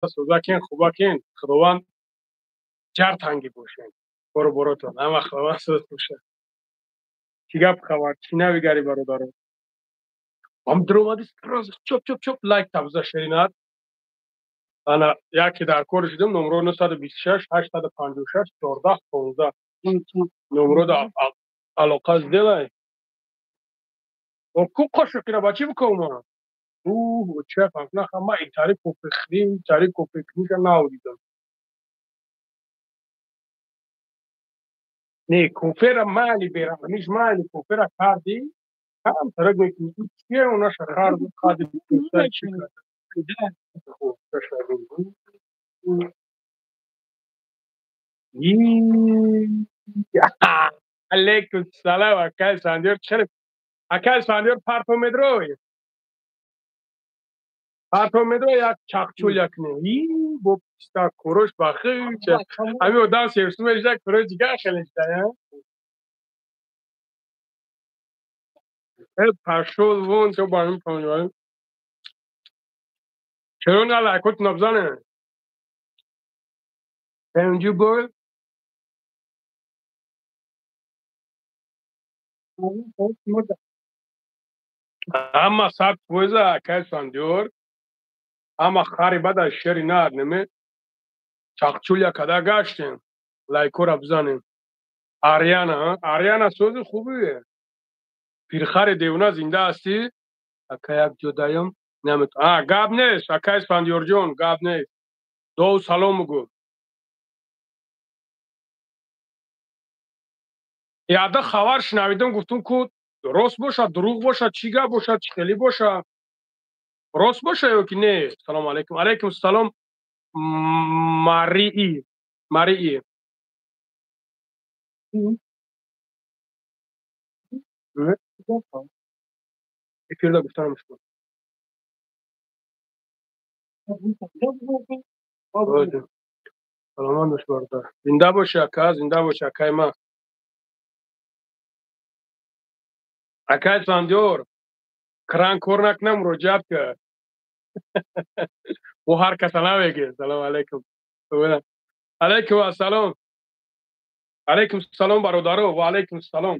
سوزاکین خوباکین خداوند جر تنگی باشین برو بروتون همه خداوند سوز باشه چی گپ خبر چی نویگری برادر ام درآمدی راز چوب چوب چوب لایک تبزا شرینات انا یکی در کور شدم نمره 926 856 14 15 نمره دا علاقه زدلای و کو قشو کنه با چی بکنم اوه چه فهمنا خما این تاریخ و فخرین تاریخ و فخرین که ناودیدم نه کوفر مالی بیرم نیش مالی کوفر کردی هم ترک میکنی چیه اونا شخار قادی بکنی چی کرد خوب تشکر عليكم السلام أكل ساندوير شرف أكل ساندوير پارتو مدروی پارتو مدروی یک چاقچول یکنه بو پستا کوروش باخی چه امی o dans سیرسومش یک کوروش دیگه خلیشته یا پاشول وون تو با این پانیوان چرا نه لایکوت نبزانه پنجو بول اما ساعت فوزا أكل ساندوير اما خاربه دا شری نار نمی چاقچول یکده گاشتیم لایکو را بزنیم آریانا سوز خوبیه پیرخر دیونا زنده هستی اکا یک جدایم نمیت گاب نیست اکا اسفندیار جون گاب نیست دو سلام گو یاده خبر شنویدم گفتم کو راست باشه دروغ باشه چی گپ باشه چی خیلی باشه راست باشه یا که نه سلام علیکم علیکم السلام ماری efirde göstermiş bu. Öyle. Salamanmış bu arada. Zinde bu şaka, zinde bu şakayma. Akay diyor, kran kornak ne müracaat ki? Bu harika selam ege. Selam aleyküm. Öyle. Aleyküm selam. Aleyküm selam barodaro. Ve aleyküm selam.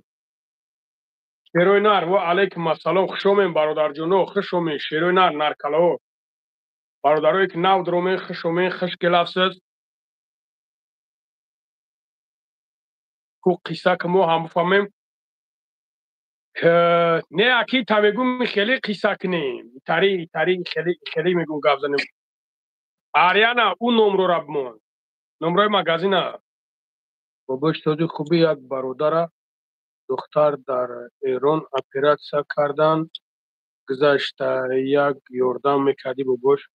Şeroynar ve aleyküm selam. Xuşomen barodar cuno. Xuşomen şeroynar narkalo. Barodaro ek nav dromen xuşomen xış gelafsız. Ku qisa که ما هم بفهمیم نه اکی تا میگم خیلی قصه کنیم تاری خیلی میگم گپ زنیم آریانا اون نمره را بمون نمره مگزینه باباش تازه خوبی یک برادر دختر در ایران اپراتسیا کردن گذشته یک یاردم میکردی باباش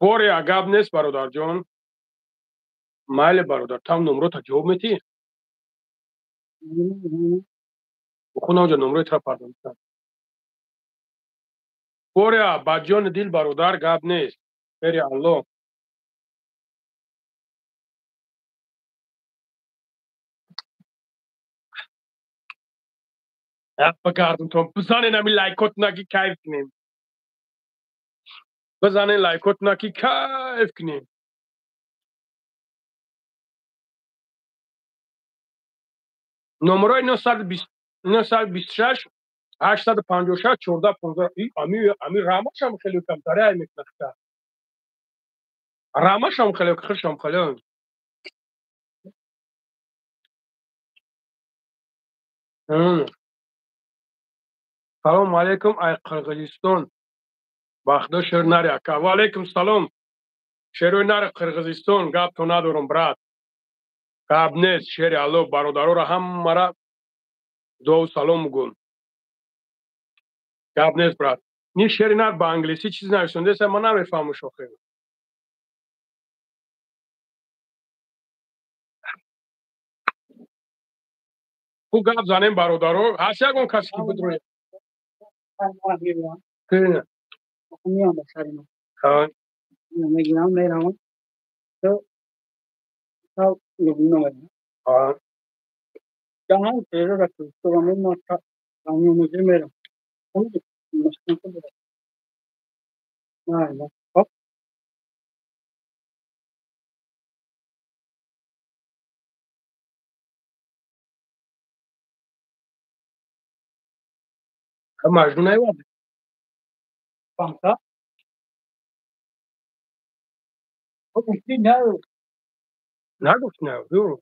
باری گپ نیست برادر جان مایل برادر تام نمره تا جواب میتی بخونه اونجا نمره تا پردم باری با جان دل برادر گپ نیست بری الله بگردم تو بزنین همی لایکوت نگی کیف کنیم بزنین لایکوت نگی کیف کنیم نمره 926 856 14 15 امی رامش هم خیلی کمتره ای میکنه رامش هم خیلی خشم خیلی سلام علیکم ای قرقیزستان باخدا شیر نری اکا و علیکم سلام شیروی نری قرقیزستان گاب تو ندارم برات گاب نیست شیری الو برادرو را هم مرا دو سلام گون گاب نیست برات نی شیری نر با انگلیسی چیز نوشتنده سه من نمیفهمم شوخی کو گاب زنیم برادرو هست یکون کسی که بدروی که ها ها مجنون نیومد. فهمت؟ خب گفتی نه. نگفت نه. برو.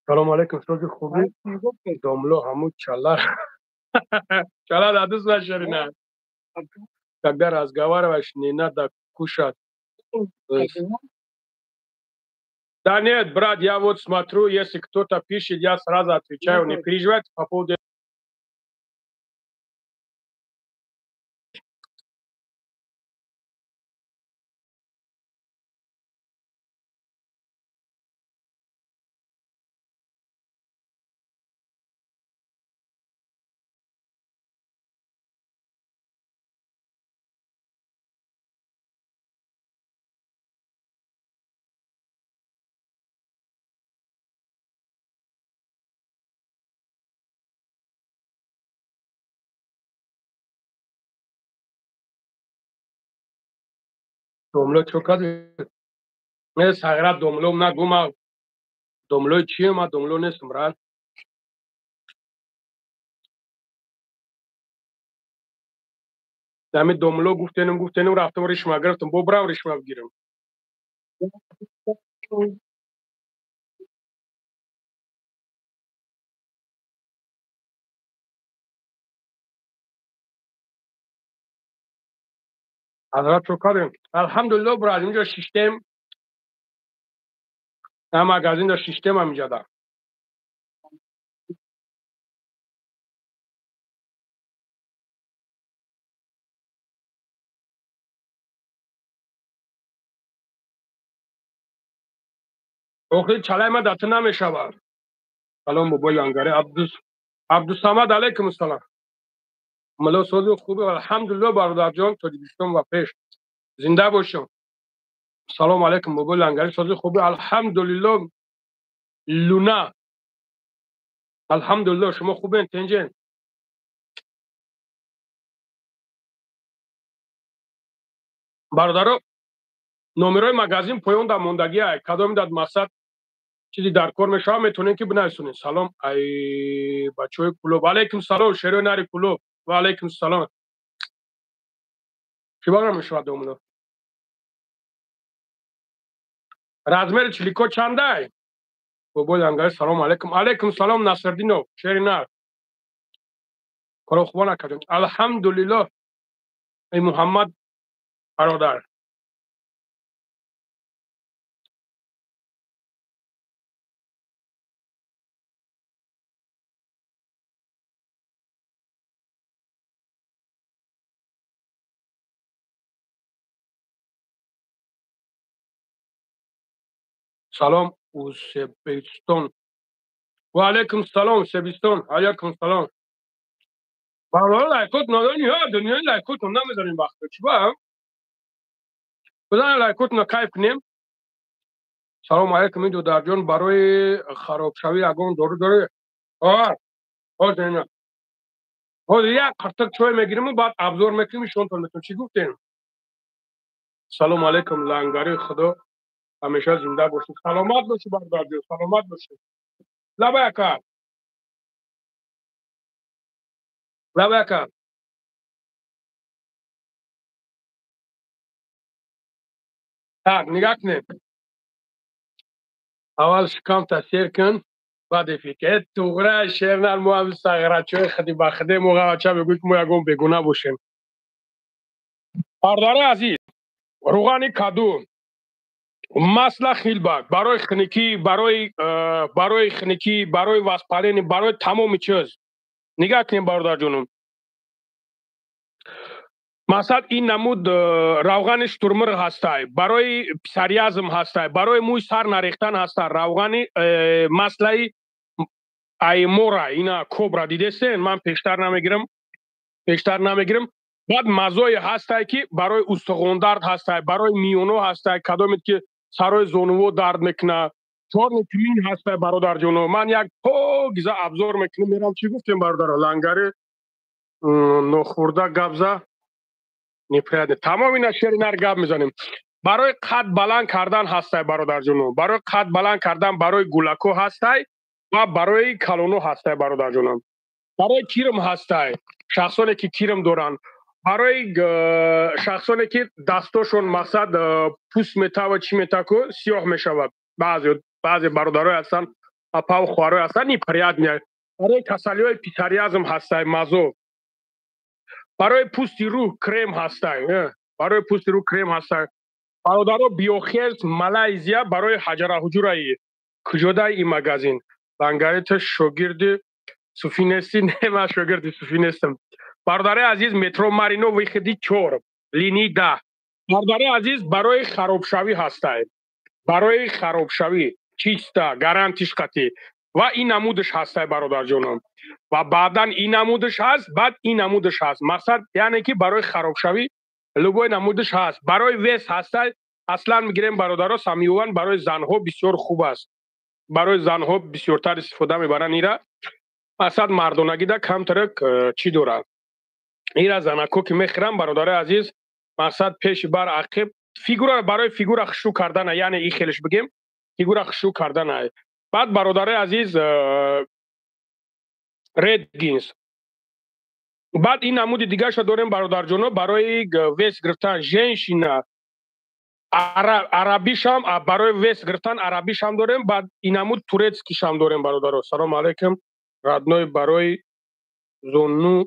سلام علیکم سوزی خوبی؟ داملو همون چلر. چلر عدس نشری. Когда разговариваешь, не надо кушать. Да нет, брат, я вот смотрю, если кто-то пишет, я сразу отвечаю. Не переживайте по поводу... دوملو چوکا من ساغرات دوملو نگو ما دوملو چیه ما دوملو نیستم برات. دمی دوملو گفتنم رفتم ریشما گرفتم برم ریشما بگیرم. حضرت چوکا داریم الحمدلله برات اینجا سیستم هم مغازین در سیستم هم اینجا دارم. اوخی چلای ما دست نمیشه بار. سلام بابای انگاره عبدالصمد علیکم السلام. ملا سوزی خوبه الحمدلله برادر جان تا دیشتم و پیش زنده باشم. سلام علیکم بابای انگاره سوزی خوبه الحمدلله. لونا الحمدلله شما خوبین تنجین. برادرو نمرای مغازین پایان در موندگی های کدام داد مقصد چیزی در کار میشه میتونین که بنویسونین. سلام ای بچهای کلوب. و علیکم سلام شیرو نری کلوب. و علیکم سلام. چی باقی میشه دومونو رزمیر چلیکو چنده بابای انگاره سلام علیکم. علیکم سلام نصردینو شیری نر کارو خوبا نکردیم الحمدلله. ای محمد برادر سلام اوزبکستان. و علیکم سلام سبیستان. علیکم سلام. برادر لایکوت نداری ها دنیای لایکوت هم نمیداریم وقت چی با بزن لایکوت نکایف کنیم. سلام علیکم این دو درجان برای خراب شوی اگون داره دینا یک قرطک چای میگیریم و بعد ابزار میکنیم شون تا میتون چی گفتیم. سلام علیکم لنگاری خدا همیشه زنده باشید. سلامت باشی برادر جان سلامت باشی. لبیکا لبیکا tak نگاه کنیم. اول شکم تاثیر کن بعد فکر توغره شیرنر مو هم سغرچوی خدی بخده موقع بچه بگوی که مو یکم بگونه باشیم. برادر عزیز روغن کدو مسئله خیلی بد برای خنکی برای خنکی برای واسپالین برای تمام چیز. نگاه کنیم برادر جانم مثلا این نمود روغن شترمر هستای برای پسریازم هستای برای موی سر نریختن هستای روغن مسئله ای مورا اینا کوبرا دیدستین من پیشتر نمیگیرم بعد مزای هستای که برای استخوان درد هستای برای میونو هستای کدامید که سرای زونو درد میکنه چهار نکمین هستای برادر جونو من یک گیزا ابزار میکنم میرم چی گفتیم برادر لنگری نخورده گبزه نفرده تمام اینا شیرینر گپ میزنیم. برای قد بلند کردن هستای برادر جونو برای قد بلند کردن برای گولکو هستای و برای کلونو هستای برادر جونم. برای کیرم هستای شخصانی که کیرم دارن، برای شخصانی که دستاشون مقصد پوست میتا و چی میتا که سیاه میشود، بعضی برادرای هستن اپا و خوارای هستن این پریاد میاد. برای کسالی های پیتریازم هستای مازو، برای پوستی رو کرم هستای، برای پوستی رو کرم هستای. برادرها بیوخیز مالایزیا برای حجره حجورایی کجودای این مگازین لنگریت شوگرد صوفی نستی. نه من شوگرد صوفی نستم. برادر عزیز مترو مارینو ویخدی چور لینی ده. برادر عزیز برای خرابشوی هستای، برای خرابشوی چیستا گارانتیش قطعی و این نمودش هستای برادر جانم. و بعدا این نمودش هست، بعد این نمودش هست. مقصد یعنی که برای خرابشوی لوگوی نمودش هست، برای ویس هستای. اصلا میگیریم برادرها سمیوان برای زنها بسیار خوب است، برای زنها بسیارتر استفاده میبرن ایرا. اصلا مردونگی ده کمتر چی دارن ایرا زنکو که میخرن برادر عزیز. مقصد پیش بر عقب فیگور برای فیگور خشو کردن، یعنی این خیلش بگیم فیگور خشو کردن. بعد برادر عزیز رد گینز. بعد این نمود دیگه شو داریم برادر جونو برای ویس گرفتن جنشینا عربی شام، برای ویس گرفتن عربی شام داریم. بعد این نمود تورецکی شام داریم برادر. سلام علیکم رادنوی برای زونو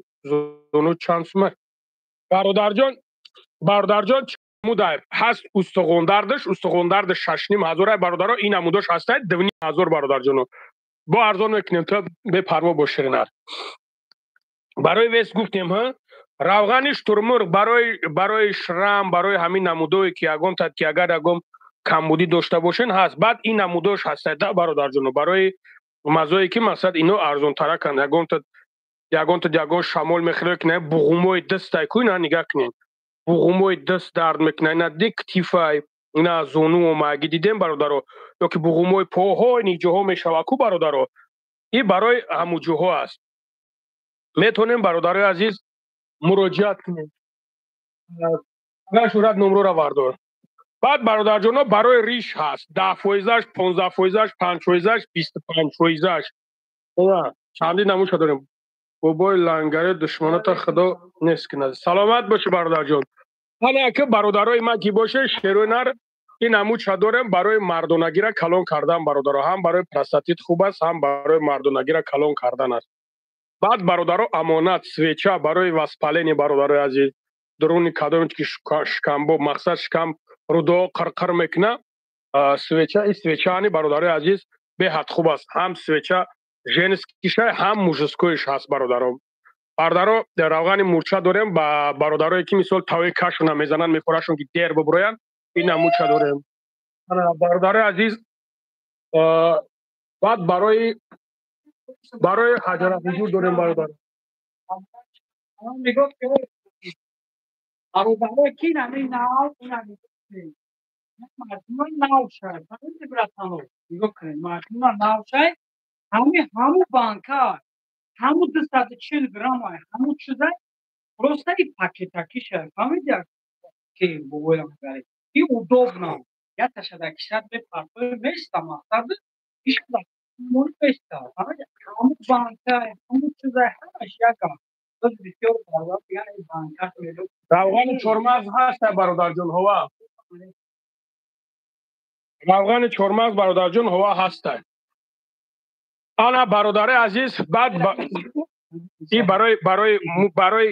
چند سومه برادر جان نمود هست استخوندردش 6,500 برادر. این نمودش هست 2,500 برادر جانو با ارزان میکنیم تا به پروا باشرینر. برای ویس گفتیم ها روغنش ترمر برای شرم، برای همین نمودایی که یگان تا که اگر یگان کمبودی داشته باشین هست. بعد این نمودش هست ده برادر جانو برای مزایی که مقصد اینو ارزان تر کن. یگان تا شمال میخوره که نه بغومای دست تایکوی نه نگاه کنین بغومای دست درد میکنه نه دیک تیفای نه زونو و ماگی دیدیم برادر. یا که بغومای پاهای نیجوها میشوه کو برادر. این برای همو جوها است. میتونیم برادر عزیز مراجعت کنیم. اگر صورت نمره را بردار. بعد برادر جانا برای ریش هست 10 فویزش 15 فویزش 5 فویزش 25 فویزش. چندی نموشه داریم. بابای لنگره دشمنات خدا نیست کنه. سلامت باشه برادر جان. حالا که برادرای ما کی باشه شیرونر این نمود چه داریم برای مردونگی را کلان کردن برادر. هم برای پرستاتیت خوب است، هم برای مردونگی را کلان کردن است. بعد برادرها امانت سویچه برای واسپالین برادر عزیز درون کدومش که شکمبو مقصد شکم رودو قرقر میکنه سویچه. این سویچه انی برادر عزیز به حد خوب است. هم سویچه ژنسکیش هم موجسکویش هست برادرم. برادرها در روغن مورچه داریم با برادرایی که مثال تاوی کشون میزنن میخورشون که دیر ببروین این مورچه داریم برادر عزیز. بعد برای حجره حضور داریم برادر. برای کی نمی ناو اونم مردم ناو شد همین براتانو نگاه کنید مردم ناو شد همون بانکار همون 240 گرم همون شده просто и пакетаки шад фаҳмидия ки бубоям гари и удобно я ташадакишад бе партои места мақсади ишда муни места фаҳмидия ҳамун банка ҳамун чиза ҳамаш якам боз бисёр барвақт яъне банкаш медо равғани чормағз ҳаста бародарҷон ҳова равғани чормағз бародарҷон ҳова ҳаста ана бародари азиз баъд и барои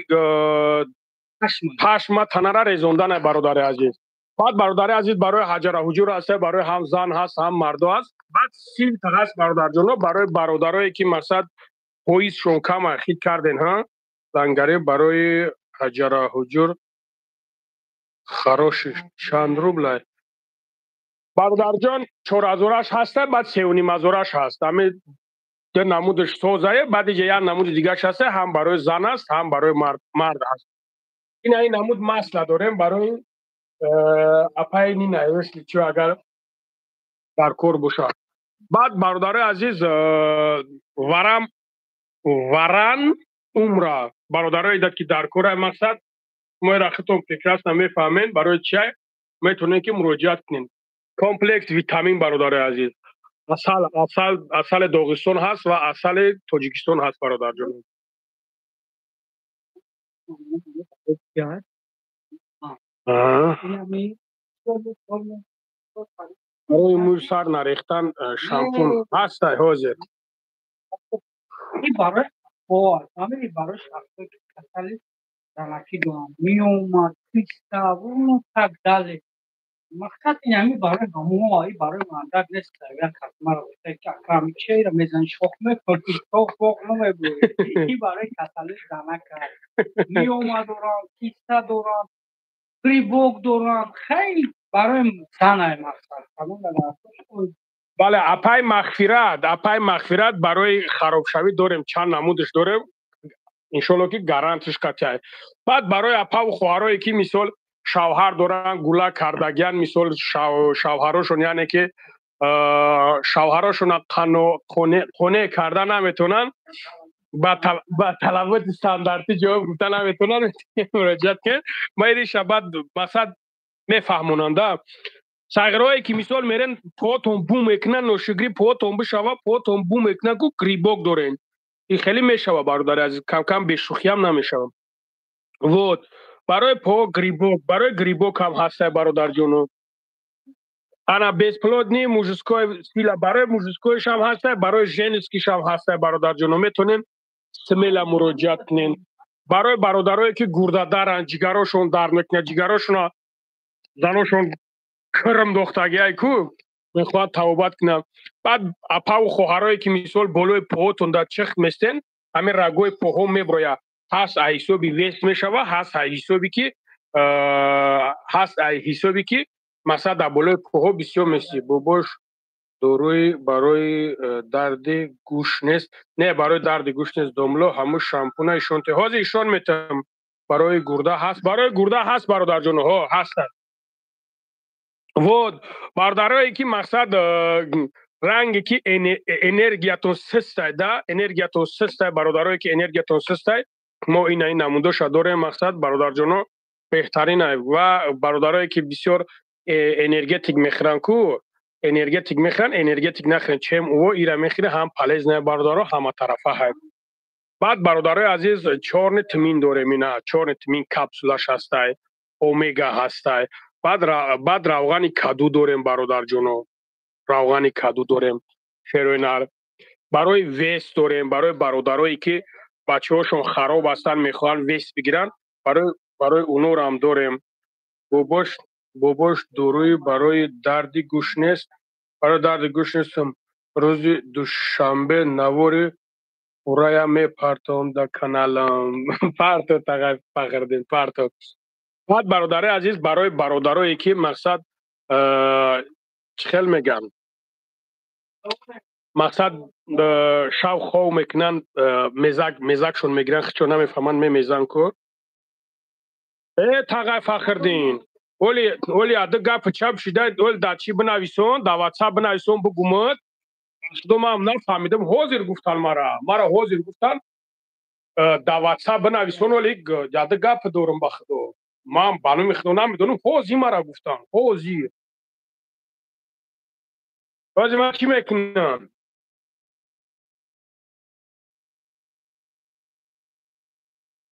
пашма танара резондане бародари азиз. بعد برادر عزیز برای حجر حجور هست، برای هم زن هست هم مرد هست. بعد سیلت هست برادر جانو برای برادرایی که مقصد پویزشون کم خید کردین ها زنگره برای حجر حجور خراش چند روبله برادر جان 4,000 هست، بعد 3,500 هست. همه در نمودش سوزه. بعد یک نمود دیگه هست هم برای زن است هم برای مرد هست. این نمود ماست نداریم برای اپای نی نایوشتی چو اگر در کور باشد. بعد برادر عزیز وران عمره برادرای داد که در کور مقصد ما را خطون فکر است نمیفهمین برای چی میتونین که مراجعت کنین. کمپلکس ویتامین برادر عزیز اصل داغستان هست و اصل تاجیکستان هست برادر جان. کرد. آه. این همی برای موی سر نریختن شامپون هست حاضر. این برای باز همین برای شخصی که کسلی دلکی دارم می اومد پیستا و اونو تک دلی مقصد این همی برای همون هایی برای مندر نیست یک کسما رو بسته که کمیچه رو میزن شخمه کنی تو فوق نمیبوی این برای کسلی دلک می اومد دوران پیستا دوران فریبوک دوران خیلی برای تنه مقصد همون دلک بله اپای مغفرت برای خراب شوی داریم چند نمودش داریم انشالله که گارانتش کاتای بعد برای اپا و خواهرایی که مثال شوهر دارن گولا کردگیان مثال شوهراشون یعنی که شوهراشون خونه کردن نمیتونن با طلبات استانداردی جواب گفتن نمیتونن مراجعت که ما این شبت مثلا میفهموننده سایگرایی که مثال میرن پاتون بوم میکنن نوشگری پاتون بشوه پاتون بوم میکنن که گریباک دارن این خیلی میشوه برادر از کم کم به شوخی هم نمیشوه вот برای грибок هم هسته برادر جونو انا бесплодный мужской сила برای мужскойش هم هسته برای женскийش هم هسته برادر جونو میتونین смело مراجعت کنین برای برادرایی که گرده دارن جگراشون در میکنه جگراشون زناشون کرم دختگی ای کو میخواد توبت کنم بعد اپا و خواهرایی که مثال بالای پاهاتون در چخ میستن همین رگوی پاها میبروید هست حسابی ویست میشوه هست حسابی که هست حسابی که مثلا در بالای پاها بسیار میستی باباش داروی برای درد گوش نیست نه برای درد گوش نیست داملا همون شامپون ایشون تهاز ایشون میتونم برای گرده هست برادر جون ها هستن вот برادرایی که مقصد رنگی که انرژیاتون سسته ده انرژیاتون سسته برادرایی که انرژیاتون سسته ما این نمونده شد داریم مقصد برادر جانو بهترینه و برادرایی که بسیار انرژیتیک میخرن کو انرژیتیک میخرن انرژیتیک نخرن چم او ایرا میخره هم پلیز نه برادرها همه طرفه های بعد برادرای عزیز 4 ویتامین داریم اینا 4 ویتامین کپسولش هسته اومگا هسته بعد روغن کدو داریم برادر جونو روغن کدو داریم شیروینر برای ویست داریم برای برادرایی که بچه هاشون خراب هستن میخوان ویست بگیرن برای اونو رو هم داریم باباش داروی برای درد گوش نیست برای درد گوش نیستم روز دوشنبه نواری پورaya میپرتم در کانالم پرتو تغییر پخردین پرتو بعد برادر عزیز برای برادرایی که مقصد چخل میگم مقصد شو خو میکنن میزکشون میگیرن خچون نمیفهمن میزن کو تغییر فخردین اولی اده گپ چپ شده اول دا چی بنویسون دا واتساپ بنویسون بگومد شدم هم نفهمیدم حاضر گفتن مرا حاضر گفتن دا واتساپ بنویسون ولی اده گپ دورم بخدو من بانو میخدو نمیدونم حاضی مرا گفتن حاضی من چی میکنم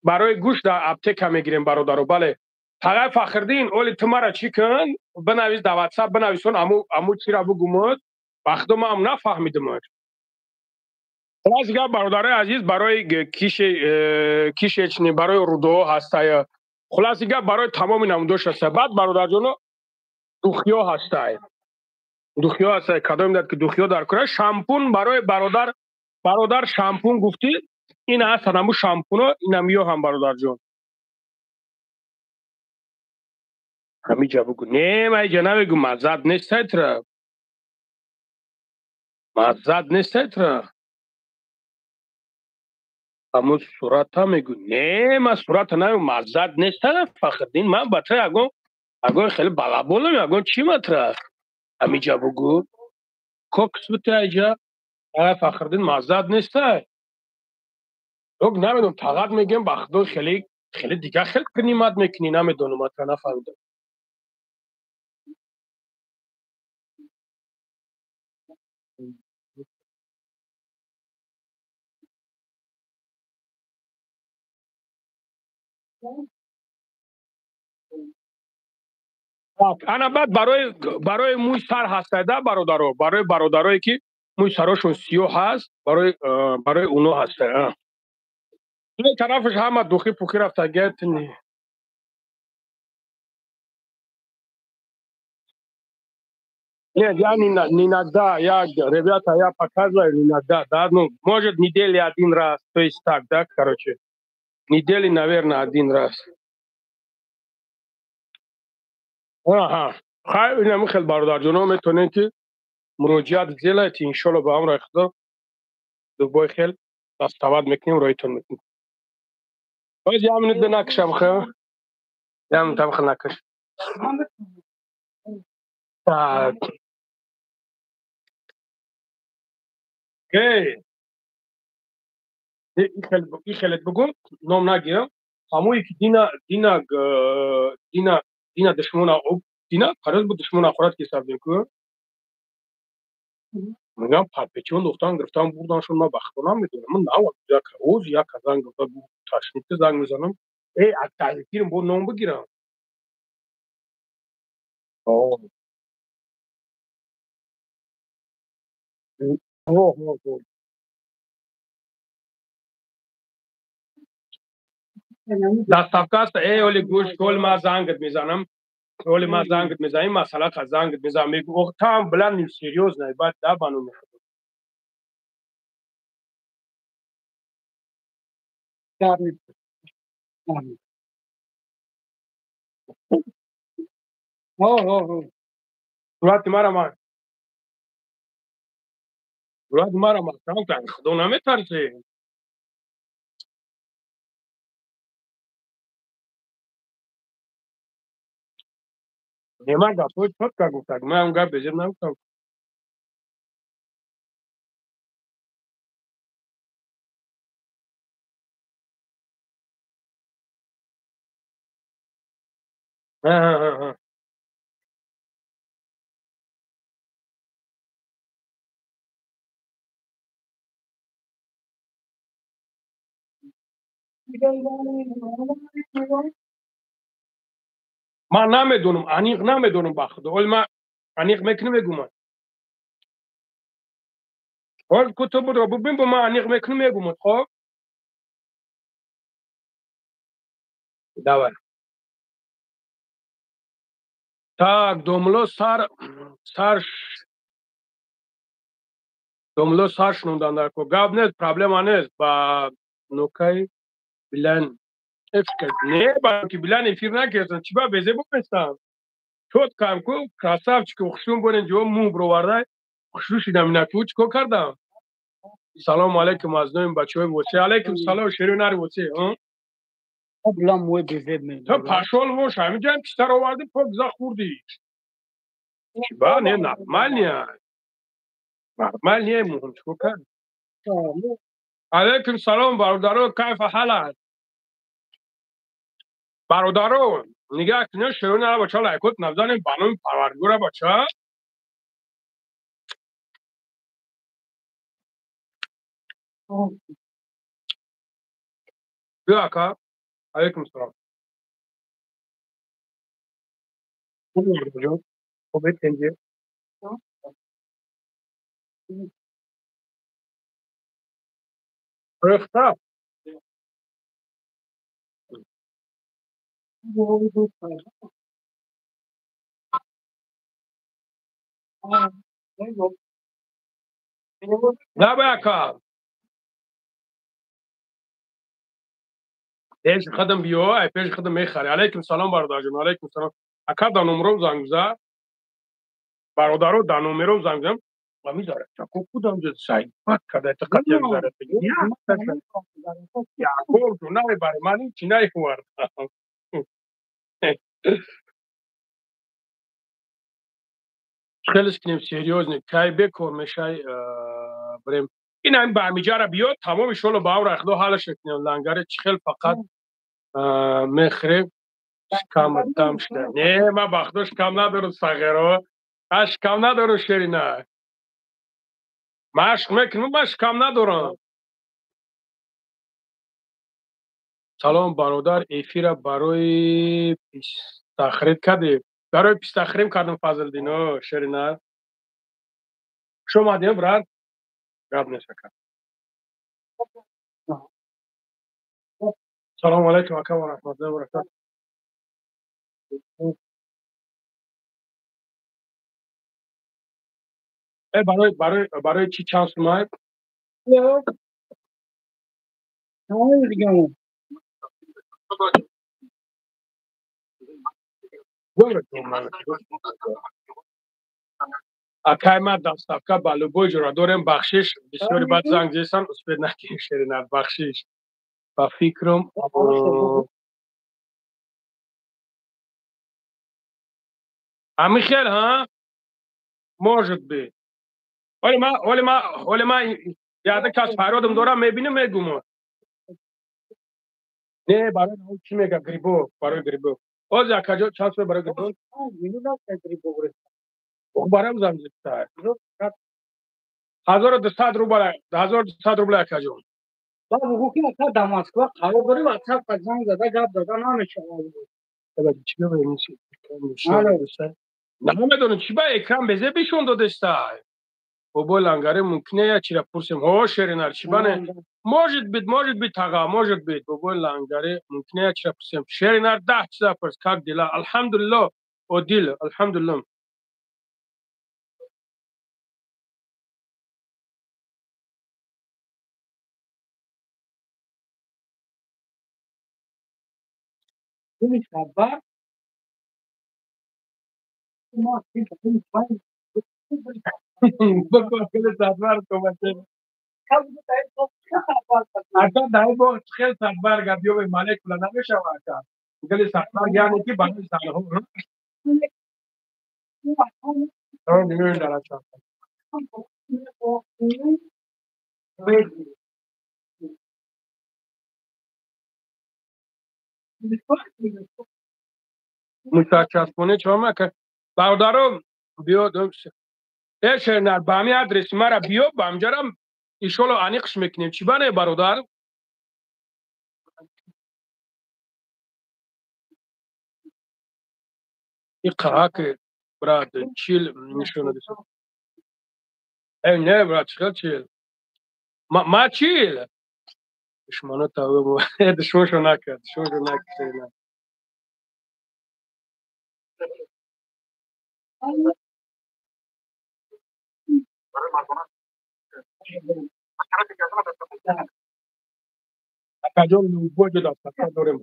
برای گوش در اپتک هم میگیریم برادرو بله تغییر فخردین اولی تو مرا چی کن بنویس در واتساپ بنویسون امو چی را بگومد وقتی ما هم نفهمیدم خلاص دیگه برادر عزیز برای کیش اچنی برای رودو هسته خلاص دیگه برای تمام نمودش هسته بعد برادر جونو دوخیا هسته دوخیا هسته کدام داد که دوخیا در کنه شامپون برای برادر شامپون گفتی این هست همو شامپونو این همیو هم برادر جون همی جا بگو نه من اینجا نمیگو مزد نیست تر مزد نیست تر همون صورت هم میگو نه من صورت نمیگو مزد نیست تر فخردین من بطره اگه خیلی بالا بولم اگه چی مطرح همی جا بگو کوکس بته اینجا فخردین مزد نیست تر دوگ نمیدونم فقط میگم بخدو خیلی دیگه خیلی قنیمت میکنی نمیدونم مطرح نفهمیدم انا بعد برای موی سر هسته ده برادرها، برای برادرایی که موی سراشون سیاه هست، برای اونو هسته. این طرفش همه دوخی پوکی رفته گیت نی. Не, я не иногда, я, ребята, я показываю иногда, да, ну, может, недели один раз, то есть так, да, короче, недели, наверное, один раз. Ага. Хай, инам خیلی برادر جونم میتونین که مراجعت زیلت انشالله به امر خدا دو بای خیل دستاورد میکنیم رایتون میکنیم. باید یه همینید ده نکشم خیلی، یه همین تم خیلی نکش. Так. Эй, ich بگم نام نگیرم همونی که دینا دشمن آب دینا قرار بود دشمن آخرت که سردیم که میگم پاپیچون دختان گرفتم بردنشون ما بخونم میدونم من نه یا کاوز یا کازان گفته بود تشنیت زنگ میزنم ای از تاییدیم بود نام بگیرم اوه اوه دست افکاست ای اولی گوش کل ما زنگت میزنم ولی ما زنگت میزنیم مسئله که زنگت میزنم میگو tam بلند سریوز نه بعد دا بانو میخواد صورت مرا ما صورت مرا ما کام خدا نمیترسه نیما گفتم تو که گفتم من اون گپ بزرگ نمیکنم من نمیدونم انیق نمیدونم بخدا ولی من انیق میکنم میگم حال کتب رو ببین با من انیق میکنم میگم خب داور так сар домло сар шунудан дар ко гап нест проблема нест ба нукай билан эфкет не ба ки билан эфир накердан чи ба безе буместам чот кам ку красавчик хушум бонен ҷо мум бироварда хушу шидам инаку чико кардам салому алейкум аз нои бачаҳои восе алейкум салом шери нари восе то пашол вош ҳаминҷаам ки сар оварди пок за хурдӣ ба не нормал не муҳим чико кард алейкум салом бародаро кайфа ҳалат бародаро нигоҳ кунё шерӯ нара бача лайкот навзанем ба номи парвардигора бача биё ака алейкум салом хубед энҷи рехта набе ака пеши хадам биё ай пеши хадам мехарӣ алейкум салом бародарҷон алейкум салом ака дар номером занг биза бародаро дар номером занг бизам ва мизарад чако кудам ҷо сайбат карда тақат мизарад якбор набаре ман ин чи наивардам хеле скинем серьёзный кай бекор мешай بریم این هم به همیجا را بیاد تمام شلو با او رخدو حالش کنیم لنگره چخل فقط مخرب شکم دم شده نه ما بخدوش کم ندارو صغیره اش کم ندارو شرینه مشق میکنم مشق کم ندارم سلام برادر افیر برای پیستخرید کردیم. برای پیستخریم کردم فضل دینو شرینا. شما دیگه برات راب نشکر. سلام علیکم و رحمت الله و برکاته. برای چی چانس اومد؟ همه دیگه اون Akayma dastavka baluboy jura dorem bakhshish bismori bad zang zesan usped nakin sherinar bakhshish ba fikrum Амихел, а? Может быть. Оли ма яда кас фародам дорам мебинем мегумо. Не, барои нав чӣ мега грибо, барои грибо. Оз якаҷо част барои грибо. Барам замзита. 1200 рубля, 1200 рубля якаҷо. با بگو که اصلا دماسکو خبر داری واتساپ پر زنگ زده گپ داده نمیشه Ela چی ببینی؟ آره نمیدونم چی با اکرام بزه بیشون دادسтай. Бобои лангаре мумкин е чира пурсем. Ҳо шеринар чӣ бане? Может быть ага, может быть. Бобои лангаре мумкин е чира пурсем. Шеринар 10 чиза пурс. Как дела? Алҳамдулиллоҳ. Одил, алҳамдулиллоҳ. این خبر ما Бако хеле садвар комате. Ака дай бо хел садвар габиё бе малек кула намешава ака. Гали садвар яне ки бани салҳо. Ҳо нимеён дарача. Мутачаспоне чома ка бародаром биё дом шеринар ба ҳамин адреси мара биё ба ҳамҷарам иншолло аниқш мекунем. Чӣ бане бародар? И қаҳаки брат чил нишона дesa. Не брат, чӣ хел чил? Ма чил? Душмано тавбо. Душманшо накард, душманшо накард. Акаҷон нӯбоҷо дастафта дорем.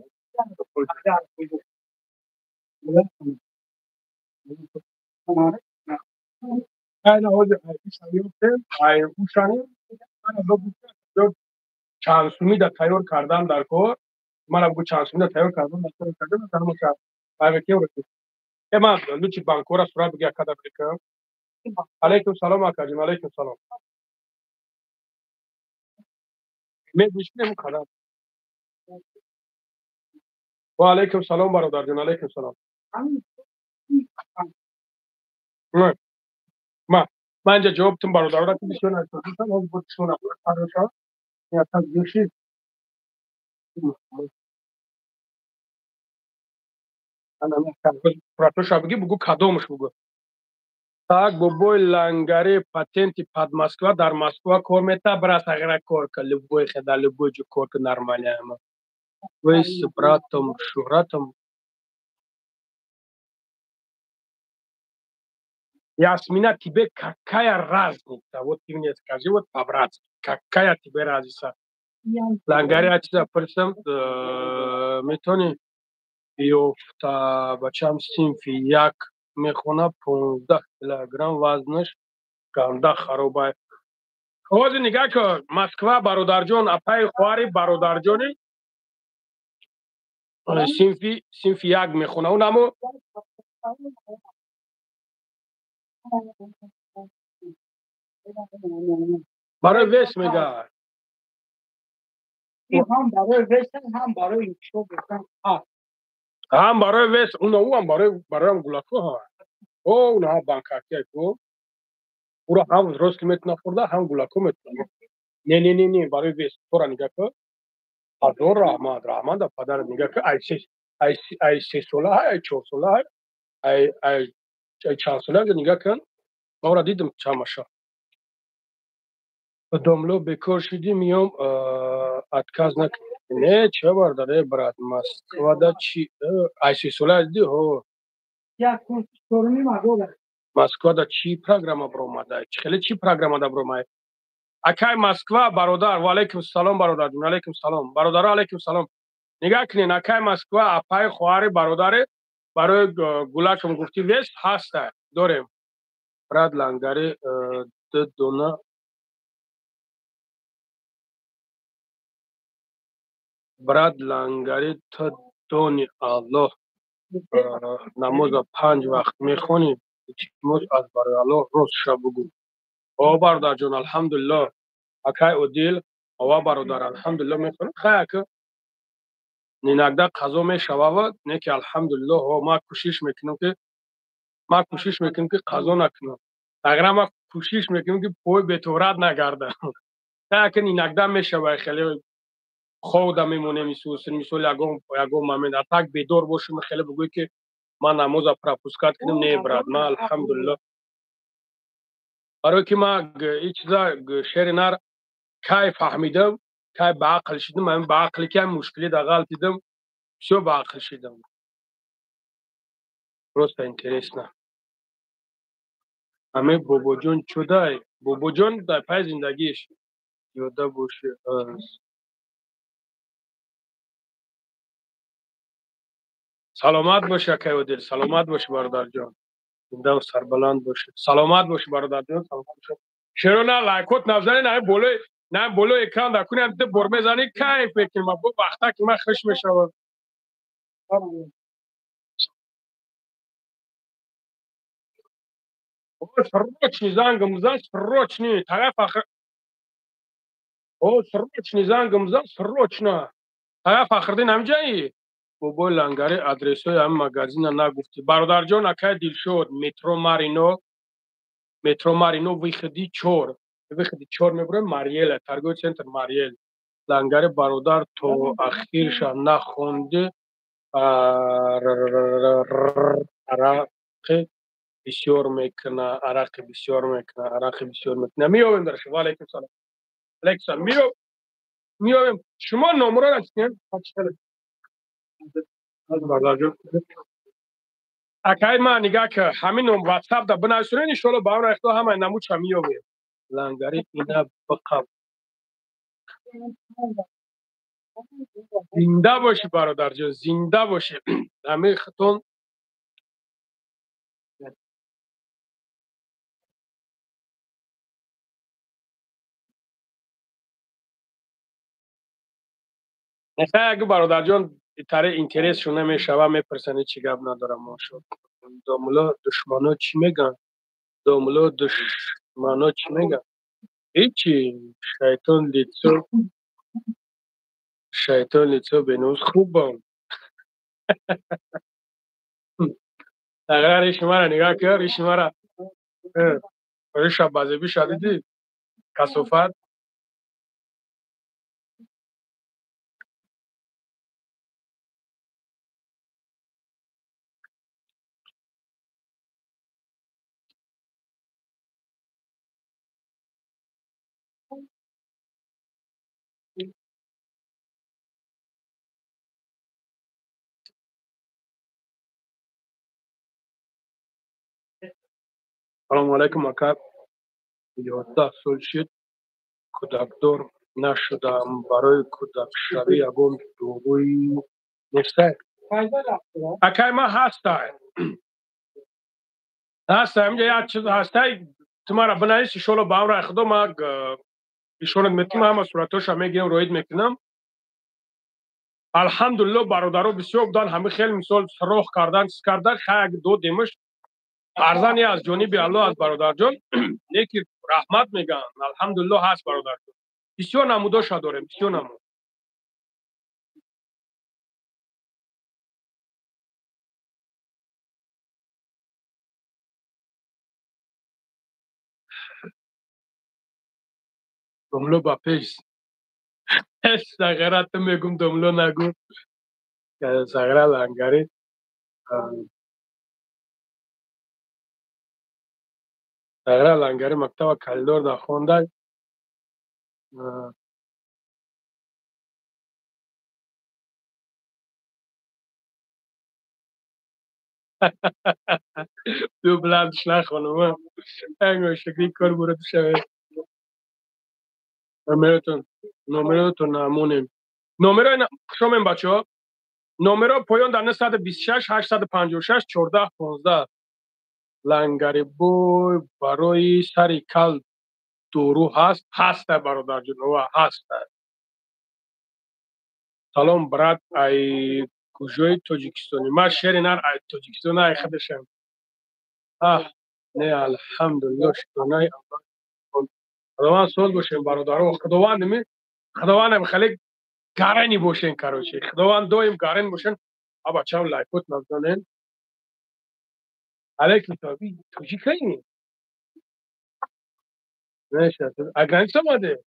Aynen hoca ay uşanı çansumi da tayor kardan darko mana bu çansumi da tayor kardan darko kardan tanıma çap ay ke orası ema luci bankora sura bir kadar bika aleyküm selam akacım aleyküm selam me düştüm kadar ve aleyküm selam barodarcım aleyküm selam ne ma bence cevaptım barodar bir şey anlatıyorsan o bu şuna arkadaşlar ya tak bir şey ana пратоша бигӣ бугӯ кадомаш бугӯ так бобои лангари патенти пад Москва дар Москва кор мета брат агара кор ка любой хеда любой ҷо кор ка нормалияма вы с братом Шуратом Ясмина тебе какая разница вот ты мне скажи вот по-братски какая тебе разница лангари ачиза пурсам метони ёфта бачам синфи як мехона 15 килограмм вазнаш ганда харобай ҳозир нигаҳ кун Москва бародарҷон апаи хоҳари бародарҷони синфи як мехона унамо барои вес мегаҳад این هم برای ویسن هم برای شو گفتن ҳам барои вес ӯам бароям гулако унаҳа банкакия уро ҳам рост метуна хӯрда ҳам гулако метуна не барои вес тора нигаҳ кун Ador Rahmat. Rahmat da padar nigah ke ay 3 sola hay, ay 4 sola hay, ay chand sola nigah kun. Ma ora didim chamaşa. Domlo bekor shidi miyom отказ накунед. Не, ча бар дاره брат, Москвада чи ay 3 sola диди ҳо. Я курсорни мадода. Москвада чи программа бромада? Хеле чи программа да бромай? Акай Москва бародар, ва алейкум салом бародар. Алейкум салом. Бародар алейкум салом. نگاه کنین اکای مسکوا اپای خواهر برادر برای گولاکم گفتی وست هسته داریم براد لنگاری دونه براد لنگاری تا دونی الله نماز 5 وقت میخونی چیموز از برای الله روز شب بگو او برادر جون الحمدلله اکای اودیل او برادر الحمدلله میخونی خیلی که نینگده قضا میشوه نه که الحمدلله ما کوشش میکنم که قضا نکنم اگر ما کوشش میکنیم که پای به تورات نگرده تا که اینکدام میشوه خیلی خود میمونه مثل یگو مامین اتاک بیدار باشیم خیلی بگوی که ما نماز پراپوسکات کنیم نه براد ما الحمدلله برای که ما این چیزا شعر نار کای فهمیدم کای با عقل شدم من با عقل که مشکلی دا غلط دیدم شو با عقل شدم просто интересно همه بابا جون چودای بابا جون در پای زندگیش یاده باشه سلامت باشه که دل سلامت باشه برادر جان زنده و سربلند باشه سلامت باشه برادر جان سلامت باشه چرا نه لایکوت نزنی نه بولو اکران دکنی هم ده بر میزنی کیف میکنی ما با وقتا که من خوش میشم срочный зангамзан срочный طرف آخر срочный зангамзан срочно طرف آخردین همجایی بابا لنگری ادرس های هم مگزین نگفتی برادر جان اکای دل شد مترو مارینو ویخدی چور میبره ماریل ترگو سنتر ماریل لنگری برادر تو اخیرش نخونده عراق بسیار میکنه میابیم درش و علیکم سلام علیکم سلام میابیم شما نمره هستین برادر جان اکای ما نگاه که همین واتساپ دا بنویسین ان شاء الله با اون اختا همه نموچ هم میابیم لنگری اینا بقب زنده باشی برادر جان زنده باشی همه خطون مثلا اگه برادر جان تره اینترس شونه میشوه میپرسنی چی گپ ندارم ما شد داملا دشمنا چی میگن داملا دشمنا چی میگن هیچی شیطان لیتسو بنوز خوب بام اگر ریش مرا نگاه کرد ریش مرا ریش بازی بی شدیدی کسافت سلام علیکم اکر 11 سال شد کودکدار نشدم برای کودک شوی یگان دوروی نیسته اکای ما هسته اینجا یک چیز هسته تمہارا بنایش شلو باور اخدو ما ایشونت میتونم همه صورتاش هم میگیم روید میکنم الحمدلله برادرو بسیار بودن همه خیلی مثال سراخ کردن خیلی دو دیمش ارزانی از جانب الله از برادر جان نیکی رحمت میگن الحمدلله هست برادر جان بسیار نموداش داریم بسیار نمود جمله با پیش سغرات میگم دملو نگو. سغرا لنگری. سغرا لنگری مکتب کلدور دا خونده. دو بلندش نخونم. اینگه شکلی کار برد شوه. نمرتون نمونیم. نمره شما بچه ها. نمره پایان در 926 856 14 15. لنگری بوی برای سری کل دورو هست برادر جنوب هست. سلام برات ای کجای تاجیکستانی ما شهر نر ای تاجیکستان ای خودشم نه الحمدلله شکرانه خداوند سوال باشین برادر خداوند خیلی گرنی باشین کاروچی خداوند دویم گرن باشین ابا چاو لایکوت نزنین علیکم تاجیکی نشه اگرانش ماده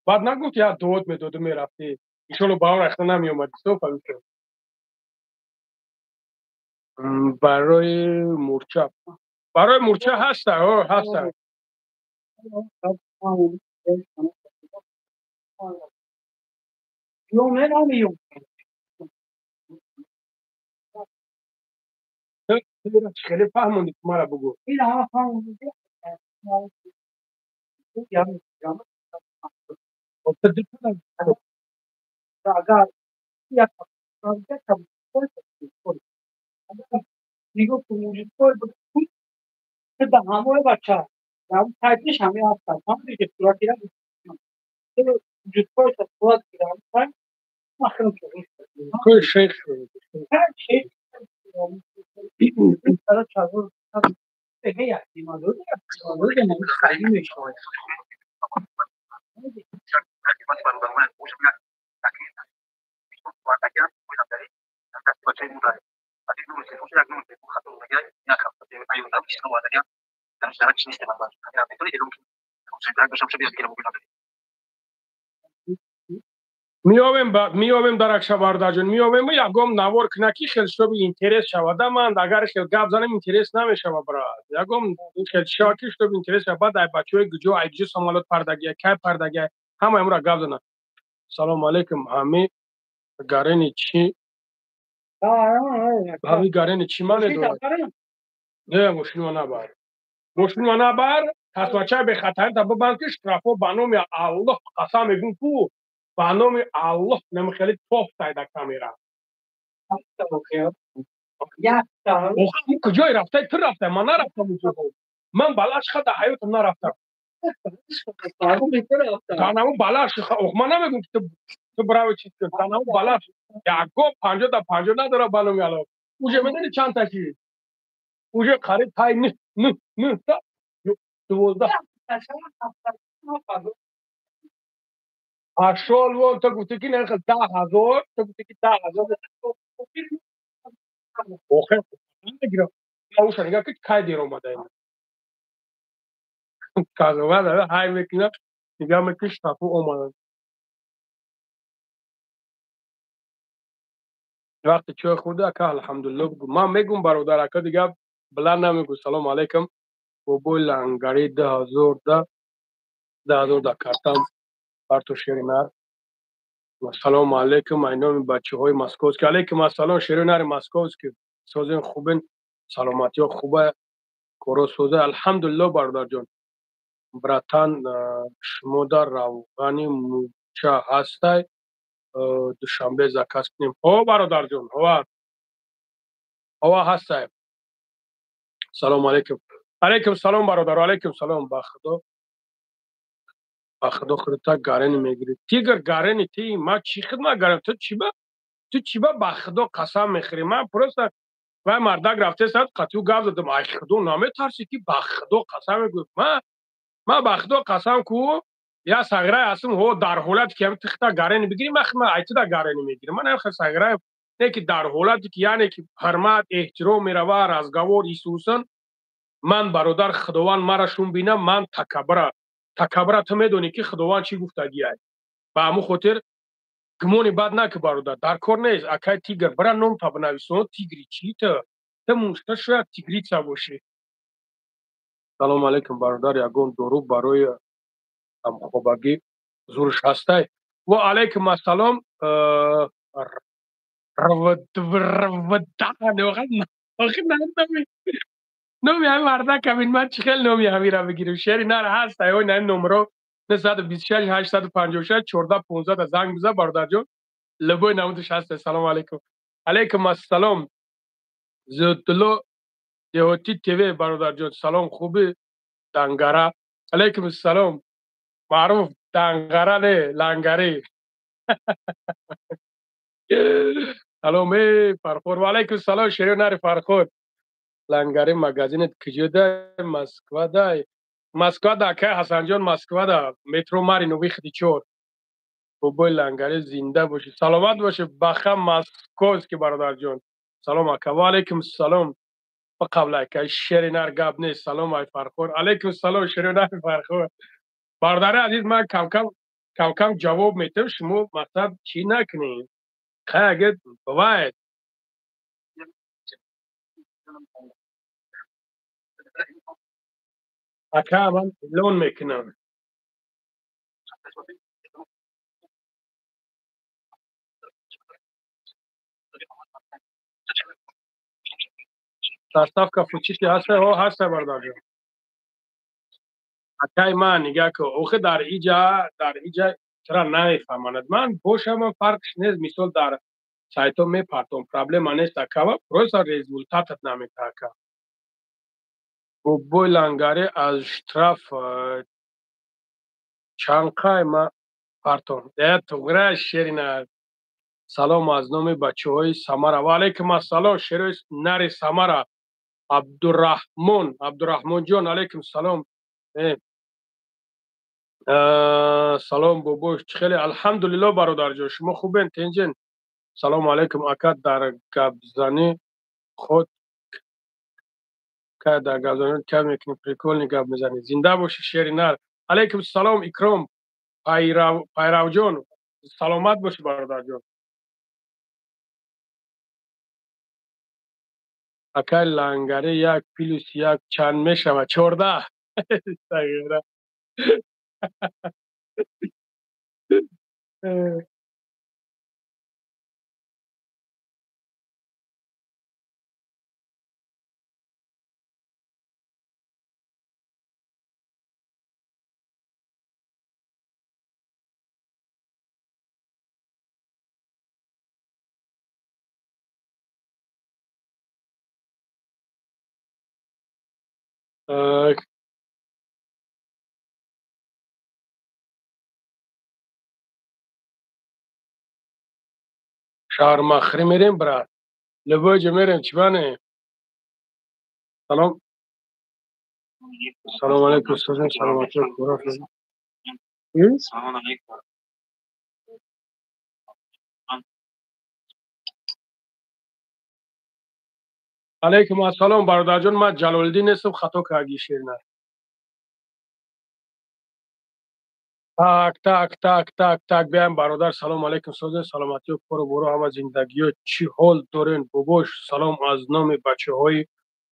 بعد نگو که دود میرفتی ایشونو باور اخنا نمی اومد سو فهمیدم برای مورچه هست هست خیلی فهموندی که مرا بگو Digo, como gestor, da hamur bacha. Ya bu tercih şami hafta. Tam bir gestor kira. Gestor satıyor kira. Sen mahkum çalışıyorsun. Koy şeyh Her şey sana çağırır. Peki ya, imalı da imalı da ne sayı mı şu an? میابیم درکشا بردار جون میابیم و یکم نوار کنکی خیلشو بی اینترس شود من اگر خیل گپ زنم اینترس نمیشه برات یکم خیل شاکیش تو اینترس شود در بچهای گجو ایجو سمالات پردگی کی پردگی همه امرا گپ زنن سلام علیکم همه گارن چی همه گارن چی من دو نه مشکل نبر تاسوچا به خطر تا بانکش طرفو بانوم یا الله قسم میگم کو بانوم الله نمیخلی توف تایدا کامیرا اوه کجای رفته تو رفته من نرفتم اونجا من بالاش خدا حیات نرفتم تنها بالاش اوه من نمیگم تو برای چیز کن تنها بالاش یاگو 50 تا 50 نداره بانوم یالو اونجا میدونی چند تا کی اونجا خرید تای نه تا 12 اشال و تو گفتی که نه 10,000 تو گفتی که 10,000 اوه نمیگیرم اوش نگاه که کای دیر اومده این کازوال های میکنه نگاه میکش تافو اومده وقتی چه خوده که الحمدلله بگو من میگم برادر اکا دیگه بلند نمیگو سلام علیکم و بول لنگری 10,000 دا کارتم بر تو شیرینر سلام علیکم اینام بچه های مسکوز که علیکم السلام شیرینر مسکوز که سوزن خوبن سلامتی ها خوبه کورو سوزه الحمدلله برادر جان براتان شما در روغانی موچه هسته دوشنبه زکات کنیم او برادر جان هوا هسته سلام علیکم علیکم سلام برادر علیکم سلام بخدا خودتا گارن میگیری تیگر گارن تی ما چی خدمت گارن تو چی با بخدا قسم میخوری من پروست و مردک رفته صد قطعو گاز دادم ای خدا نامه ترسی که بخدا قسم میگوید ما بخدا قسم کو یا سگره هستم هو در حالت که تختا گارن بگیریم ما ایت دا گارن میگیریم من نخ سگره نه که در حالت که یعنی که حرمت احترام میروا رازگوار ایسوسن من برادر خداوند مرا شون بینم من تکبر تو میدونی که خداوند چی گفتگی است به همون خاطر گمانی بد نکه برادر در کار نیست اکای تیگر برای نام تا بنویسون تیگری چی تا مونشتا شاید تیگری چا باشه. سلام علیکم برادر یگان درود برای همخوابگی زورش هسته و علیکم السلام آخه نومی همین مرده کمین من چی خیلی نومی همی را بگیرم شعری نره هست ایوی نه نمرو 926 856 14 15 زنگ بزن برادر جان لبوی نمودش هست. سلام علیکم. علیکم السلام زودلو دیوتی تیوی برادر جان سلام خوبی دنگره. علیکم السلام معروف دنگره نه لنگری. سلام فرخور و علیکم السلام شیرین نری فرخور لنگری مگزینت کجا ده مسکو ده مسکو ده که حسن جان مسکو ده مترو ماری نوی خدی چور بوی لنگری زنده باشی سلامت باشه بخم مسکوز که برادر جان سلام علیکم و علیکم السلام و قبل که شیرین نر گاب نیست سلام ای فرخور علیکم السلام شیرین نر فرخور برادر عزیز من کم کم جواب میتم شما مطلب چی نکنید خیلی اگه باید اکا من لون میکنم دستافکا فوچیشی هسته ها هسته برادر جان اکای من نگه که اوخه در ایجا چرا نمیفهماند من باشم فرقش نیست مثال در سایتو میپرتم پرابلم نیست اکا پروسا رزولتاتت نمیده اکا بوی لنگاری از طرف چانقای ما پرتم ده توگره شیرین سلام از نام بچه های سمره و علیکم السلام شیرین نری سمره عبدالرحمن جان علیکم سلام. سلام بابوش خیلی الحمدلله برادر جان شما خوبین تنجین سلام علیکم اکا در گبزنی خود که در گبزنی کم میکنی پریکول گب میزنی زنده باشی شیری نر علیکم سلام اکرام پیرو جان سلامت باشی برادر جان اکا لنگری یک پلوس یک چند میشوه 14 شهر مخری میریم برات لبوی میریم چی بانه سلام سلام علیکم سلام سلامتی سلام علیکم علیکم السلام برادر جان من جلال الدین هستم خطا کردی شیرینه تک بیایم برادر سلام علیکم سوزه سلامتی و پر و برو همه زندگی و چی حال دارین بگوش سلام از نام بچه های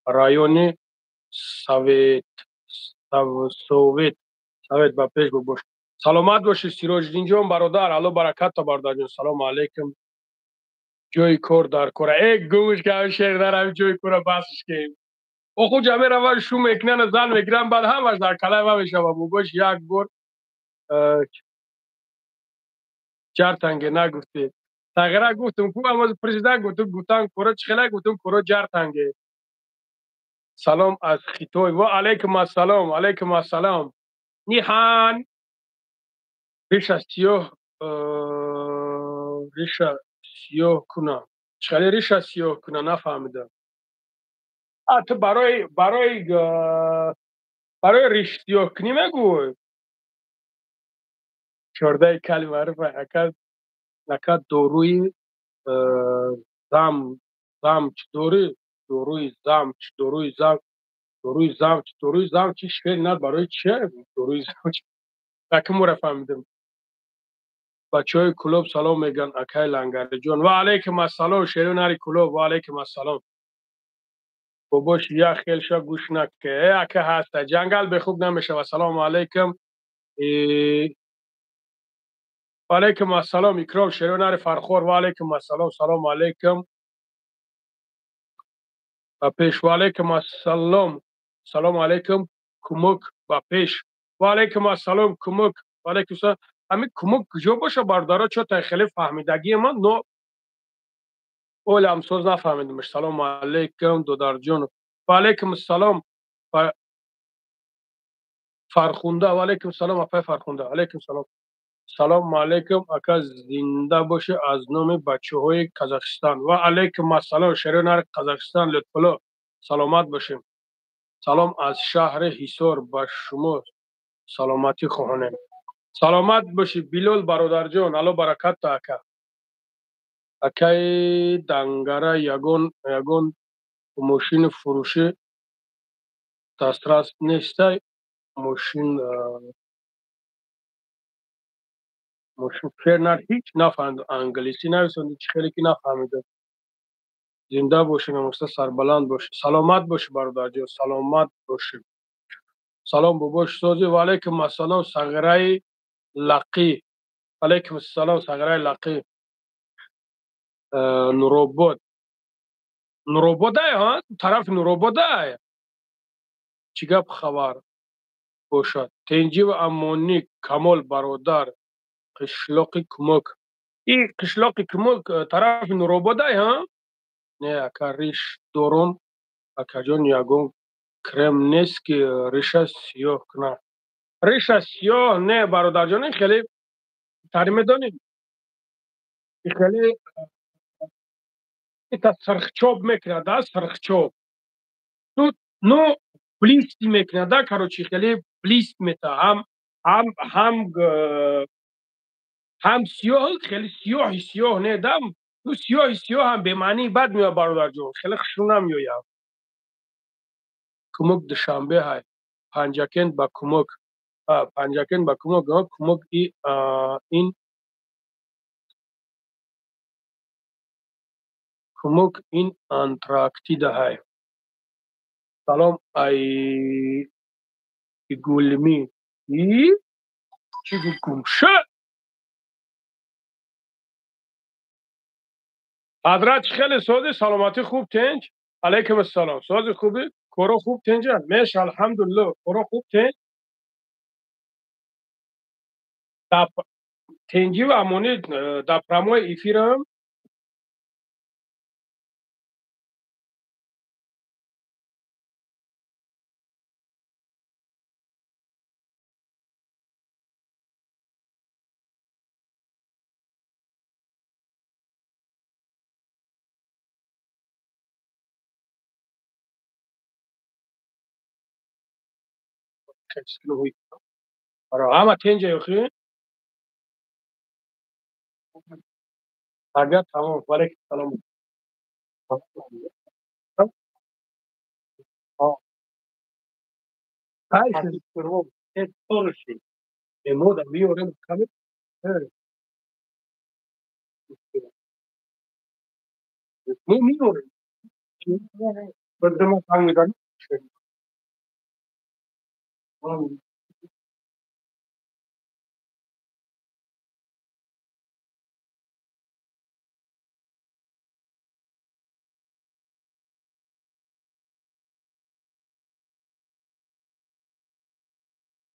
رایون سویت سویت سویت با پیش بگوش سلامت باشی سیراج دین جان برادر الو برکت تا برادر جان سلام علیکم جوی کور در کور ای گوش که هم شیر در هم جوی کور بسش که او خود جمعه رو شو میکنن زن میگیرن بعد همش در کلای ما میشه و بگوش یک بار چهار تنگه نگفتی تغیره گفتم کو اما پرزیدنت گفتم کورا چخلا گفتم کورا جار تنگه سلام از خیتوی و علیکم السلام علیکم السلام نیهان ریشه سیاه ریشه سیاه کنه چخلا ریشه سیاه کنه نفهمیدم تو برای ریش سیاه کنی مگو چرده کلی معروفه اکا دوروی زم دوروی زم چی شکل نه برای چیه دوروی زم چی تکمو را فهمیدم بچهای کلوب سلام میگن اکای لنگری جان. و علیکم السلام شیریناری کلوب. و علیکم السلام. باباش یا خیلی شا گوش نکه اکه هست جنگل به خوب نمیشه. و سلام علیکم. و علیکم السلام اکرام شیریناری فرخور. و علیکم السلام. سلام علیکم. و پیش. و علیکم السلام. سلام علیکم کمک و پیش. و علیکم السلام کمک. و علیکم السلام. همین کمک کجا باشه بردارا چون تا خیلی فهمیدگی من نو اول هم سوز نفهمیدمش. سلام علیکم دودار جون. و علیکم السلام فرخونده. و علیکم السلام اپای فرخونده. علیکم السلام. سلام علیکم اکا زنده باشه از نام بچه های قزاقستان. و علیکم السلام شیرینار قزاقستان لطفاً سلامت باشیم. سلام از شهر حصار به شما سلامتی خواهانم. سلامت باشی بلال برادر جان. الو برکت تا اکا. اکای دنگره یگان ماشین فروشی دسترس نیست. ماشین ماشین فرنر هیچ نفهمید انگلیسی نویسند هیچ خیلی که نفهمیده. زنده باشین همسته سربلند باشی. سلامت باشی برادر جان. سلامت باشی. سلام باباش سازی. و علیکم السلام صغیره لقی. علیکم السلام صغیره لقی. نوروباد. نوروباد ها طرف نوروباد چی گپ خبر باشد. تنجی و امانی کمال برادر قشلاق کمک. این قشلاق کمک طرف نوروباد ها نه اکا ریش دورم اکا جان یگون کرم نیست که ریش سیاه کنه. ریش سیاه نه برادر جان. این خیلی تعلیم دانیم. این خیلی ایتا سرخچوب میکنه ده سرخچوب. تو نو بلیستی میکنه ده کاروچی خیلی بلیست میتا هم سیاه خیلی سیاه نه دم. تو سیاه هم به معنی بد میاد برادر جان. خیلی خشونم میاد. کمک دوشنبه های پنجکن با کمک پنجکن با کمک کمک این کمک این انتراکتیده های. سلام ای گلمی ای چی گمشه حضرت خیلی سازی سلامتی خوب تنج. علیکم السلام سازی خوبی کورو خوب تنجه میش الحمدلله کورو خوب تنج. دپ تنجی و امونی دپرموی ایفیرم. اما تنجه یخی اگر تمام علیکم السلام. Kayısı durumu hep sonuçlu. Moda miyorum kalıp evet. Mu miyorum. Berdama tangidan.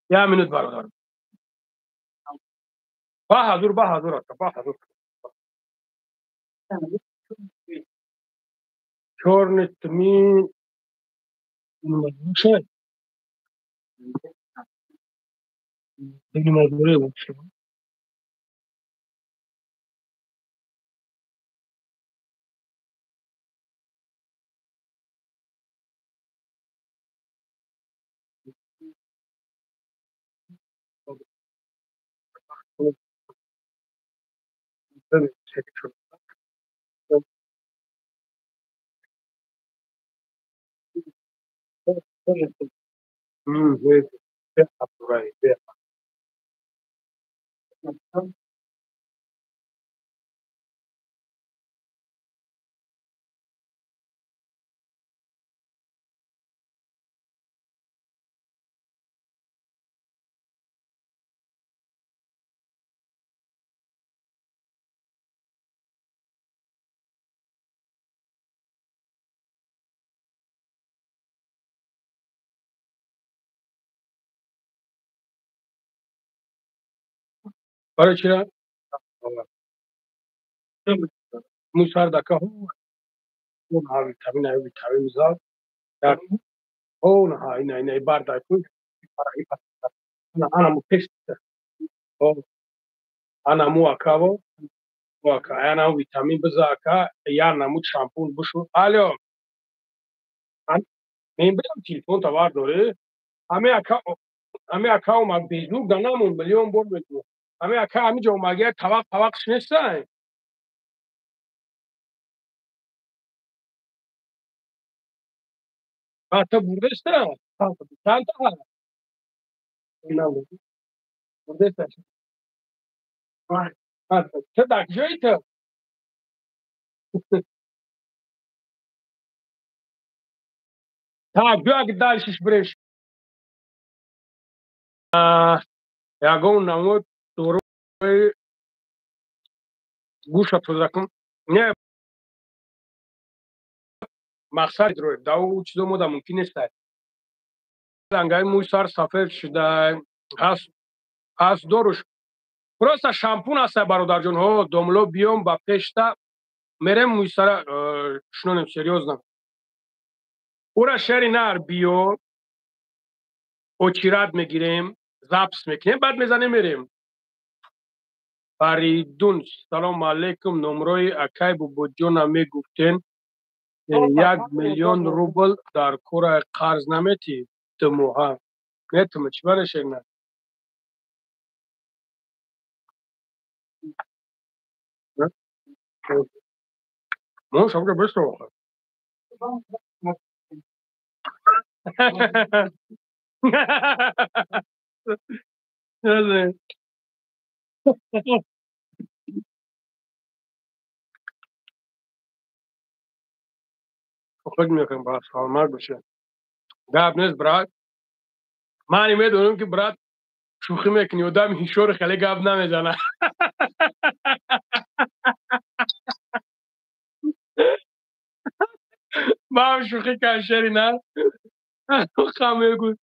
Ya minut var. Bahadır hatta bahadır. Körnet mi şey benim adımı bu şey. Evet, çekiyorum. Evet. Evet. Evet. برای چی نه؟ موسار دکه اون ها ویتامین زاد در اون ها اینه بار کوی انا مو تست او انا مو اکاو وکا انا ویتامین بزاکا یا نمود شامپون بشو الو من برم تلفن توار دوره همه اکاو ما بیزنوک دانمون میلیون بار میکنه همه اکا همه جو ماگه طبق شنیستن حتی برده است چند تا هست اینا برده است چه دک جایی تو تا بیا اگه دالشش برش یاگون نمود دورو گوشت فزاکم نه مقصد روی داو چیزو مودا ممکن است لنگای موی سر سفید شده هست دوروش просто шампун аста бародарҷонҳо домло биём ба пешта мерем мӯйсара шунонем серьёзно ура шери нар биё очират мегирем запс мекунем баъд мезанем мерем фаридун салому алейкум номрои акай бубоҷонам мегуфтен 1 миллион рубл дар кора қарз наметӣ ду моҳа метума чӣ бара шерина мо шамга бистро فکر میکنم با سالمرد باشه گپ نیست برات من میدونم که برات شوخی میکنی و دم هیشور خیلی گپ نمیزنه با هم شوخی کنشری نه خمه گود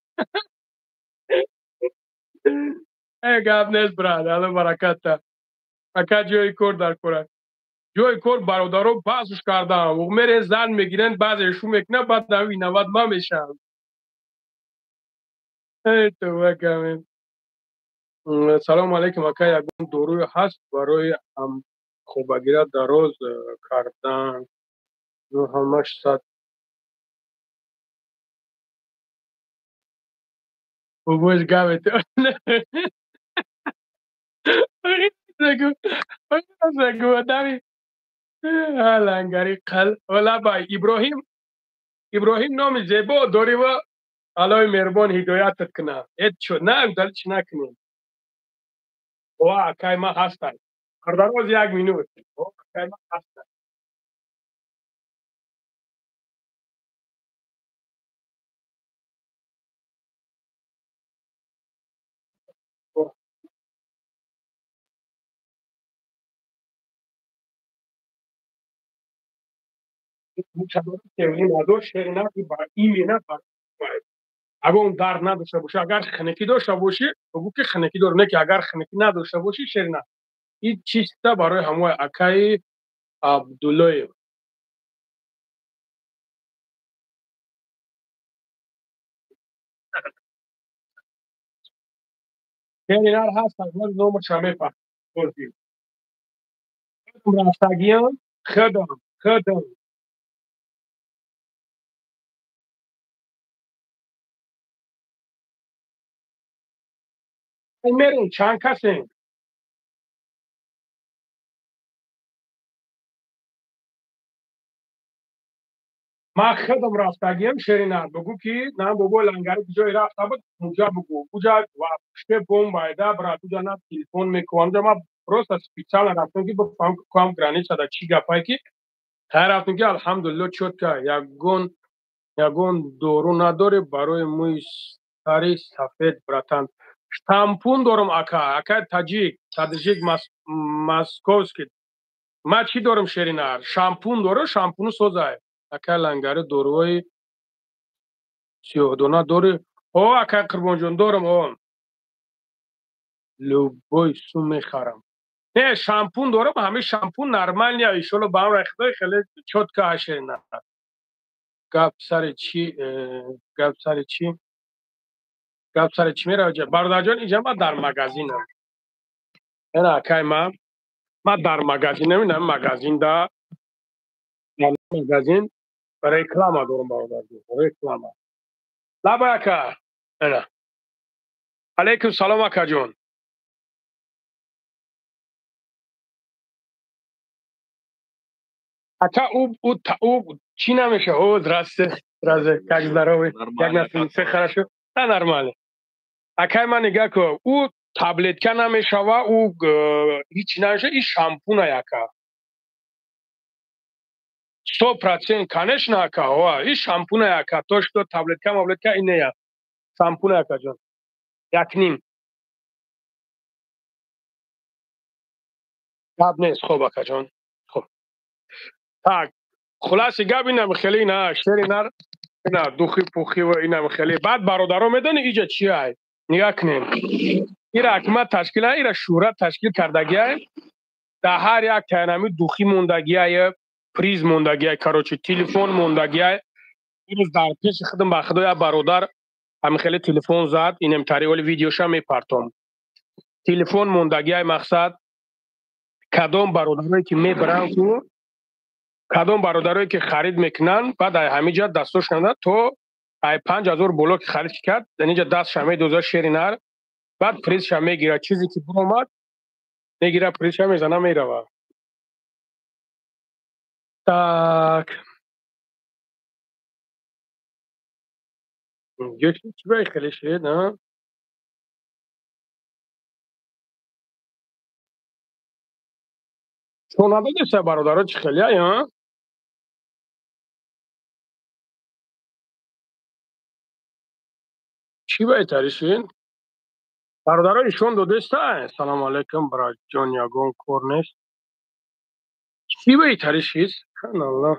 ای گپ نیست برات الان برکت تا اکا جای کور در کوره جای کور برادرو بحثش کردم و میره زن میگیرن بعضشون میکنه بعد نوی نواد ما میشم ای تو بکنم سلام علیکم اکا یکون دوروی هست برای هم خوبگیره دراز کردن نو همش صد بگوش گوه تو سگو سگو دمی لنگری قل ولا بای ابراهیم نام زیبا داری و علای مهربان هدایتت کنه ات شد نه دلچ نکنیم و اکای ما هستن هر دراز 1 مینوت و اکای ما هستن مشابه تمرین نداشت شیرینه که با ایمینه اگر اون درد نداشته باشه اگر خنکی داشته باشی بگو که خنکی داره نه که اگر خنکی نداشته باشی شیرینه این چیسته برای همه اکای عبدالله شیرینه هست از من نومش همه پس رفتگیان خدم میرین چند کسین ما خدم رفتگیم شیرینه بگو که نه بابا لنگری کجای رفته بود اونجا بگو کجا و پشت بوم بایده برای تو جانا تلفن میکنم ما پروست سپیچال رفتم که بفهم کام گرانی شده چی گفایی که خیر رفتم که الحمدلله شد که یگون دورو نداره برای موی سری سفید براتن شامپون دارم اکا تاجیک ماسکوسکی ما چی دارم شیرینار شامپون داره شامپونو سوزای اکا لنگاره دوروی سیاه دونا داره او اکا قربان جون دارم او любой сум мехарам. Не, шампун дорам, ҳамин шампун нормальния, иншолло ба ҳам рехта хеле чотка ҳашена. Гап сари чӣ, гап сари чӣ? Гап сари чӣ меравад? Бародарҷон, инҷа ман дар магазинам. Ина акай ман дар магазинам, ин магазинда магазин реклама дорам бародарҷон, реклама. Лабай ака, ина. Алейкум салом акаҷон. Ака ӯ чӣ намеша? О, здравствуйте, как здоровы? Як нафар все хорошо? Да, нормально. Акай ман нигоҳ кун, ӯ таблетка намешава, ӯ ҳич намеша, ин шампуна ака. 100%, конечно ака, ин шампуна ака. То что таблетка ин нея. Шампуна акаҷон. 1.5. гап нест, хоб акаҷон. Хоб. Так, хулоси гап инам хеле ина шери нар ина духи пухи ва инам хеле. Баъд бародарон медони иҷа чи ай? Нигоҳ кунем. Ира ҳакумат ташкил, ира шӯра ташкил кардагиай. Дар ҳар як таянами духи мондагиай, приз мондагиай, короче, телефон мондагиай. Имрӯз дар пеши худам ба худо як бародар ҳамихеле телефон зад, инам тариоли видеоша мепартом. Телефон мондагиай мақсад кадом бародарое ки мебаранд ку кадом бародарое ки харид мекунанд, баъд ай ҳамиҷа дастошон карданд то ай 5000 боло ки харид кард, дар инҷа дастша медозад шери нар, баъд призша мегирад, чизе ки биромад мегирад, призша мезана, меравад. Так. Гӯшти чӣ баи хеле ширин, а? Шумо надонистед бародаро чӣ хелеай, а? Чӣ баҳтари ширин? Бародаро нишон додестае? Салому алейкум, братҷон, ягон кор нест. Чӣ баҳтари шист? Субҳаналлоҳ.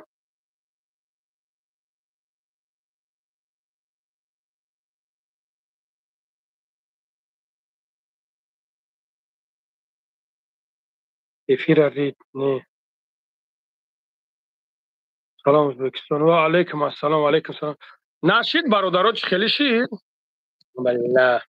Эфира рид, не. Салом Ӯзбекистон. Ва алейкум ассалом, алейкум салом. Нашид бародаро чӣ хеле шид? Балла.